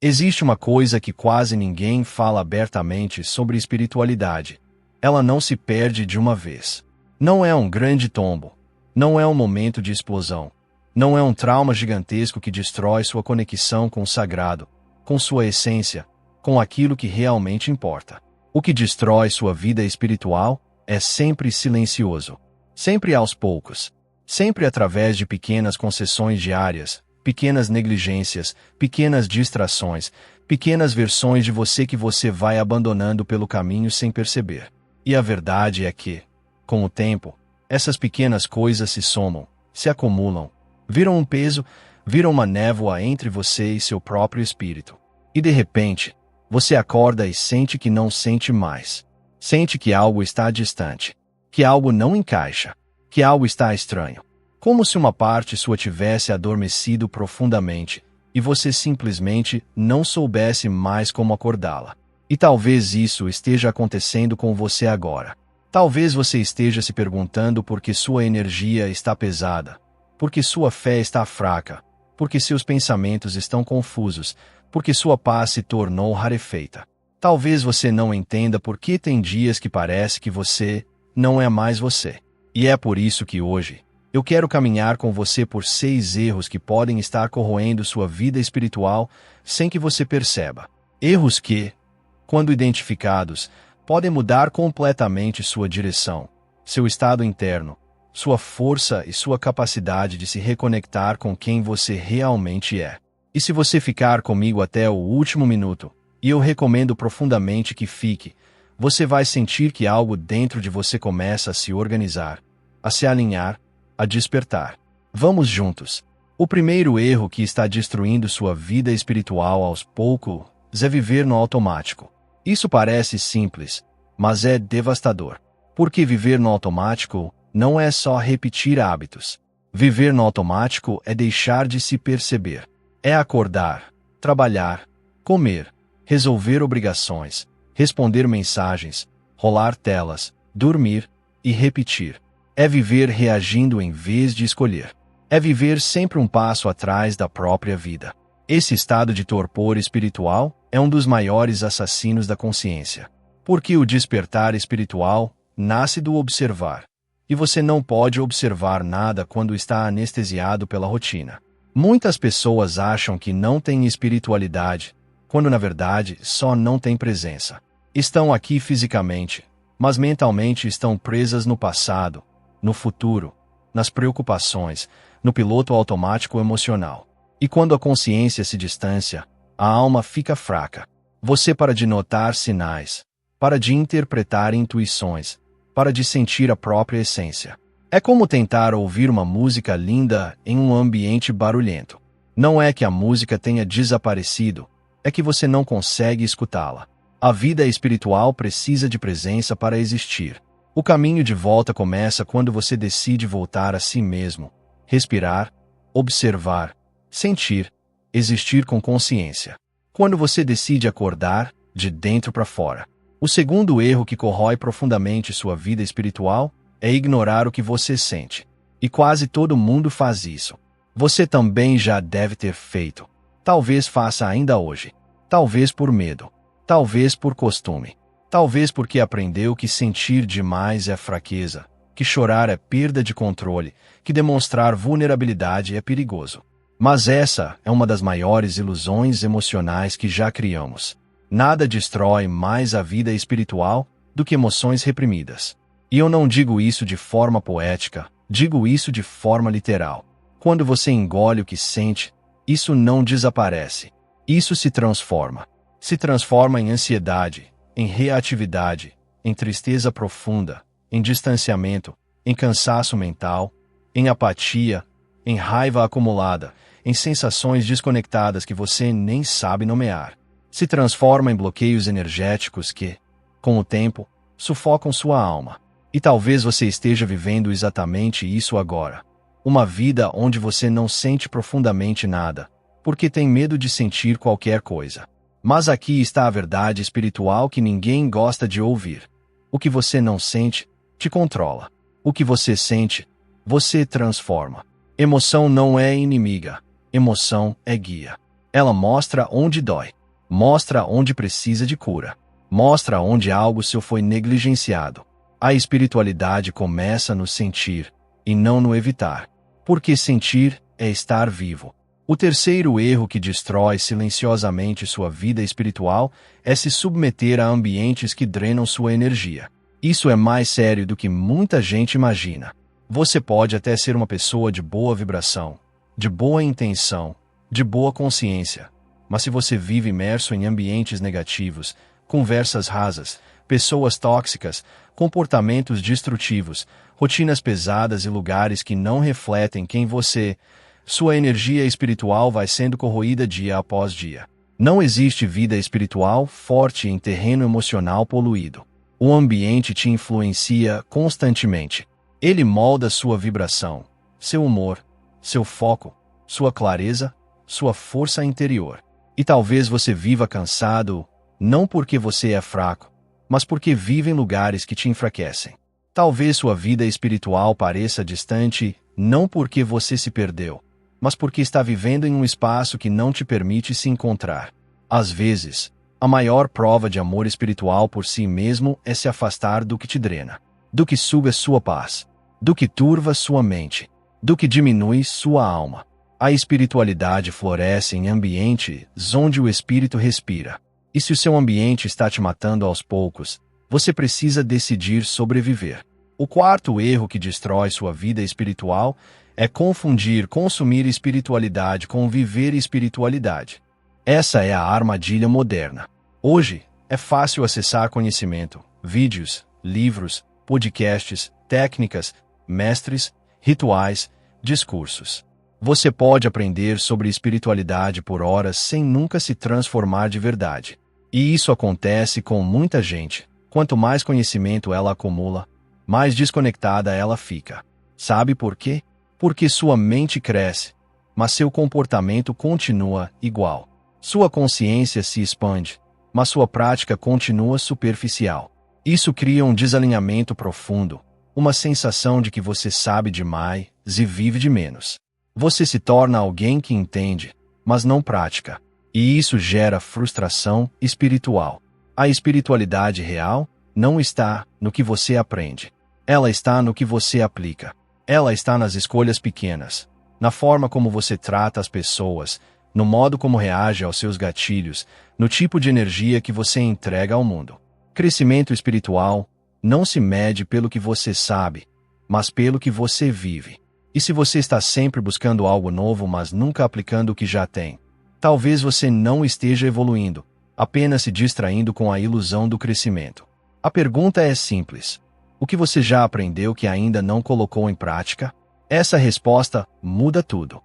Existe uma coisa que quase ninguém fala abertamente sobre espiritualidade. Ela não se perde de uma vez. Não é um grande tombo. Não é um momento de explosão. Não é um trauma gigantesco que destrói sua conexão com o sagrado, com sua essência, com aquilo que realmente importa. O que destrói sua vida espiritual é sempre silencioso. Sempre aos poucos. Sempre através de pequenas concessões diárias, pequenas negligências, pequenas distrações, pequenas versões de você que você vai abandonando pelo caminho sem perceber. E a verdade é que, com o tempo, essas pequenas coisas se somam, se acumulam, viram um peso, viram uma névoa entre você e seu próprio espírito. E de repente, você acorda e sente que não sente mais. Sente que algo está distante, que algo não encaixa, que algo está estranho. Como se uma parte sua tivesse adormecido profundamente, e você simplesmente não soubesse mais como acordá-la. E talvez isso esteja acontecendo com você agora. Talvez você esteja se perguntando por que sua energia está pesada, porque sua fé está fraca, porque seus pensamentos estão confusos, porque sua paz se tornou rarefeita. Talvez você não entenda por que tem dias que parece que você não é mais você. E é por isso que hoje, eu quero caminhar com você por 6 erros que podem estar corroendo sua vida espiritual sem que você perceba. Erros que, quando identificados, podem mudar completamente sua direção, seu estado interno, sua força e sua capacidade de se reconectar com quem você realmente é. E se você ficar comigo até o último minuto, e eu recomendo profundamente que fique, você vai sentir que algo dentro de você começa a se organizar, a se alinhar, a despertar. Vamos juntos. O primeiro erro que está destruindo sua vida espiritual aos poucos é viver no automático. Isso parece simples, mas é devastador. Porque viver no automático não é só repetir hábitos. Viver no automático é deixar de se perceber. É acordar, trabalhar, comer, resolver obrigações, responder mensagens, rolar telas, dormir e repetir. É viver reagindo em vez de escolher. É viver sempre um passo atrás da própria vida. Esse estado de torpor espiritual é um dos maiores assassinos da consciência. Porque o despertar espiritual nasce do observar. E você não pode observar nada quando está anestesiado pela rotina. Muitas pessoas acham que não têm espiritualidade, quando na verdade só não têm presença. Estão aqui fisicamente, mas mentalmente estão presas no passado, no futuro, nas preocupações, no piloto automático emocional. E quando a consciência se distancia, a alma fica fraca. Você para de notar sinais, para de interpretar intuições, para de sentir a própria essência. É como tentar ouvir uma música linda em um ambiente barulhento. Não é que a música tenha desaparecido, é que você não consegue escutá-la. A vida espiritual precisa de presença para existir. O caminho de volta começa quando você decide voltar a si mesmo, respirar, observar, sentir, existir com consciência. Quando você decide acordar, de dentro para fora. O segundo erro que corrói profundamente sua vida espiritual é ignorar o que você sente. E quase todo mundo faz isso. Você também já deve ter feito. Talvez faça ainda hoje. Talvez por medo. Talvez por costume. Talvez porque aprendeu que sentir demais é fraqueza, que chorar é perda de controle, que demonstrar vulnerabilidade é perigoso. Mas essa é uma das maiores ilusões emocionais que já criamos. Nada destrói mais a vida espiritual do que emoções reprimidas. E eu não digo isso de forma poética, digo isso de forma literal. Quando você engole o que sente, isso não desaparece. Isso se transforma. Se transforma em ansiedade, em reatividade, em tristeza profunda, em distanciamento, em cansaço mental, em apatia, em raiva acumulada, em sensações desconectadas que você nem sabe nomear. Se transforma em bloqueios energéticos que, com o tempo, sufocam sua alma. E talvez você esteja vivendo exatamente isso agora. Uma vida onde você não sente profundamente nada, porque tem medo de sentir qualquer coisa. Mas aqui está a verdade espiritual que ninguém gosta de ouvir. O que você não sente, te controla. O que você sente, você transforma. Emoção não é inimiga. Emoção é guia. Ela mostra onde dói, mostra onde precisa de cura, mostra onde algo seu foi negligenciado. A espiritualidade começa no sentir, e não no evitar, porque sentir é estar vivo. O terceiro erro que destrói silenciosamente sua vida espiritual é se submeter a ambientes que drenam sua energia. Isso é mais sério do que muita gente imagina. Você pode até ser uma pessoa de boa vibração, de boa intenção, de boa consciência, mas se você vive imerso em ambientes negativos, conversas rasas, pessoas tóxicas, comportamentos destrutivos, rotinas pesadas e lugares que não refletem quem você, sua energia espiritual vai sendo corroída dia após dia. Não existe vida espiritual forte em terreno emocional poluído. O ambiente te influencia constantemente. Ele molda sua vibração, seu humor, seu foco, sua clareza, sua força interior. E talvez você viva cansado, não porque você é fraco, mas porque vive em lugares que te enfraquecem. Talvez sua vida espiritual pareça distante, não porque você se perdeu, mas porque está vivendo em um espaço que não te permite se encontrar. Às vezes, a maior prova de amor espiritual por si mesmo é se afastar do que te drena, do que suga sua paz, do que turva sua mente, do que diminui sua alma. A espiritualidade floresce em ambientes onde o espírito respira. E se o seu ambiente está te matando aos poucos, você precisa decidir sobreviver. O quarto erro que destrói sua vida espiritual é confundir consumir espiritualidade com viver espiritualidade. Essa é a armadilha moderna. Hoje, é fácil acessar conhecimento, vídeos, livros, podcasts, técnicas, mestres, rituais, discursos. Você pode aprender sobre espiritualidade por horas sem nunca se transformar de verdade. E isso acontece com muita gente. Quanto mais conhecimento ela acumula, mais desconectada ela fica. Sabe por quê? Porque sua mente cresce, mas seu comportamento continua igual. Sua consciência se expande, mas sua prática continua superficial. Isso cria um desalinhamento profundo, uma sensação de que você sabe demais e vive de menos. Você se torna alguém que entende, mas não pratica. E isso gera frustração espiritual. A espiritualidade real não está no que você aprende. Ela está no que você aplica. Ela está nas escolhas pequenas, na forma como você trata as pessoas, no modo como reage aos seus gatilhos, no tipo de energia que você entrega ao mundo. Crescimento espiritual não se mede pelo que você sabe, mas pelo que você vive. E se você está sempre buscando algo novo, mas nunca aplicando o que já tem, talvez você não esteja evoluindo, apenas se distraindo com a ilusão do crescimento. A pergunta é simples. O que você já aprendeu que ainda não colocou em prática? Essa resposta muda tudo.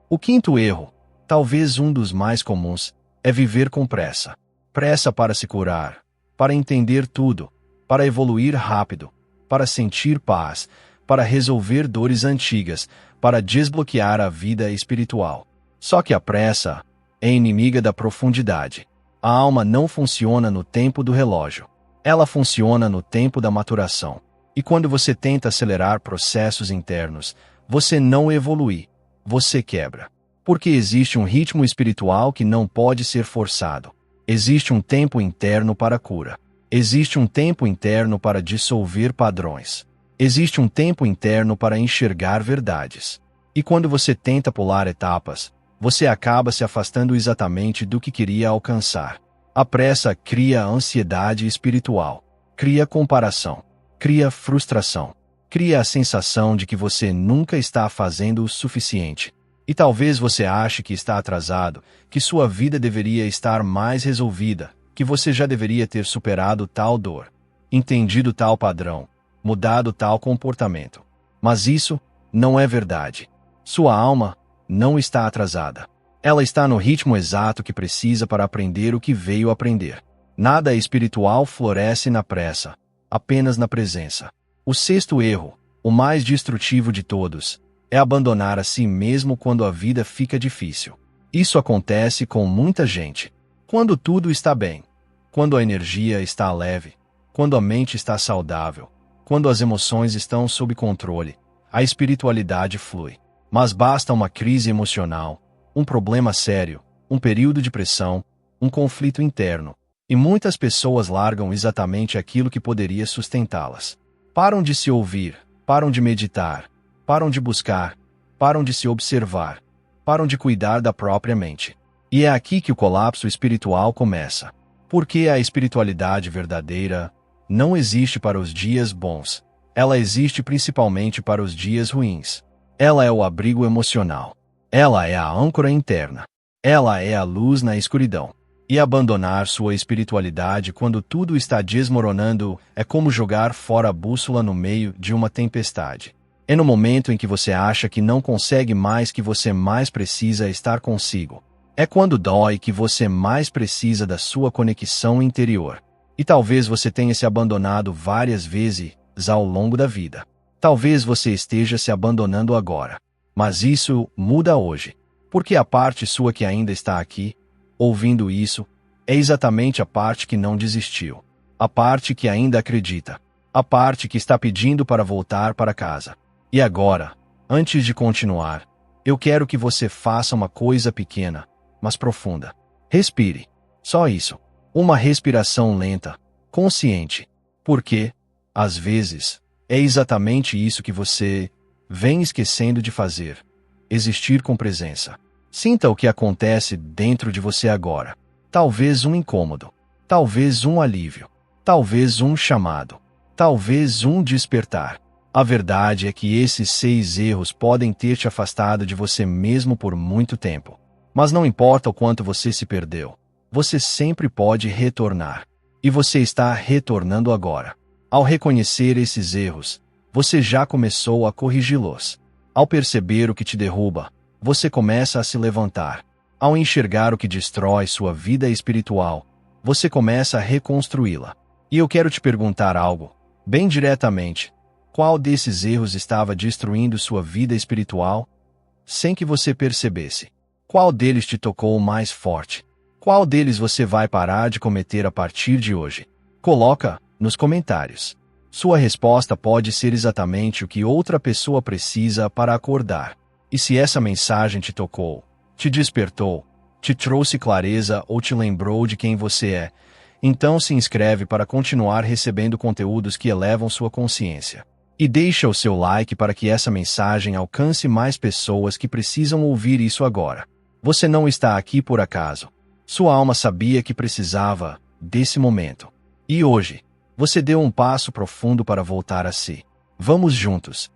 O quinto erro, talvez um dos mais comuns, é viver com pressa. Pressa para se curar, para entender tudo, para evoluir rápido, para sentir paz, para resolver dores antigas, para desbloquear a vida espiritual. Só que a pressa é inimiga da profundidade. A alma não funciona no tempo do relógio. Ela funciona no tempo da maturação. E quando você tenta acelerar processos internos, você não evolui, você quebra. Porque existe um ritmo espiritual que não pode ser forçado. Existe um tempo interno para a cura. Existe um tempo interno para dissolver padrões. Existe um tempo interno para enxergar verdades. E quando você tenta pular etapas, você acaba se afastando exatamente do que queria alcançar. A pressa cria ansiedade espiritual, cria comparação, cria frustração, cria a sensação de que você nunca está fazendo o suficiente. E talvez você ache que está atrasado, que sua vida deveria estar mais resolvida, que você já deveria ter superado tal dor, entendido tal padrão, mudado tal comportamento. Mas isso não é verdade. Sua alma não está atrasada. Ela está no ritmo exato que precisa para aprender o que veio aprender. Nada espiritual floresce na pressa, apenas na presença. O sexto erro, o mais destrutivo de todos, é abandonar a si mesmo quando a vida fica difícil. Isso acontece com muita gente. Quando tudo está bem, quando a energia está leve, quando a mente está saudável, quando as emoções estão sob controle, a espiritualidade flui. Mas basta uma crise emocional, um problema sério, um período de pressão, um conflito interno. E muitas pessoas largam exatamente aquilo que poderia sustentá-las. Param de se ouvir, param de meditar, param de buscar, param de se observar, param de cuidar da própria mente. E é aqui que o colapso espiritual começa. Porque a espiritualidade verdadeira não existe para os dias bons. Ela existe principalmente para os dias ruins. Ela é o abrigo emocional. Ela é a âncora interna. Ela é a luz na escuridão. E abandonar sua espiritualidade quando tudo está desmoronando é como jogar fora a bússola no meio de uma tempestade. É no momento em que você acha que não consegue mais que você mais precisa estar consigo. É quando dói que você mais precisa da sua conexão interior. E talvez você tenha se abandonado várias vezes ao longo da vida. Talvez você esteja se abandonando agora. Mas isso muda hoje. Porque a parte sua que ainda está aqui, ouvindo isso, é exatamente a parte que não desistiu. A parte que ainda acredita. A parte que está pedindo para voltar para casa. E agora, antes de continuar, eu quero que você faça uma coisa pequena, mas profunda. Respire. Só isso. Uma respiração lenta, consciente. Porque, às vezes, é exatamente isso que você vem esquecendo de fazer. Existir com presença. Sinta o que acontece dentro de você agora. Talvez um incômodo. Talvez um alívio. Talvez um chamado. Talvez um despertar. A verdade é que esses 6 erros podem ter te afastado de você mesmo por muito tempo. Mas não importa o quanto você se perdeu. Você sempre pode retornar. E você está retornando agora. Ao reconhecer esses erros, você já começou a corrigi-los. Ao perceber o que te derruba, você começa a se levantar. Ao enxergar o que destrói sua vida espiritual, você começa a reconstruí-la. E eu quero te perguntar algo, bem diretamente. Qual desses erros estava destruindo sua vida espiritual? Sem que você percebesse. Qual deles te tocou mais forte? Qual deles você vai parar de cometer a partir de hoje? Coloca nos comentários. Sua resposta pode ser exatamente o que outra pessoa precisa para acordar. E se essa mensagem te tocou, te despertou, te trouxe clareza ou te lembrou de quem você é, então se inscreve para continuar recebendo conteúdos que elevam sua consciência. E deixa o seu like para que essa mensagem alcance mais pessoas que precisam ouvir isso agora. Você não está aqui por acaso. Sua alma sabia que precisava desse momento. E hoje, você deu um passo profundo para voltar a si. Vamos juntos.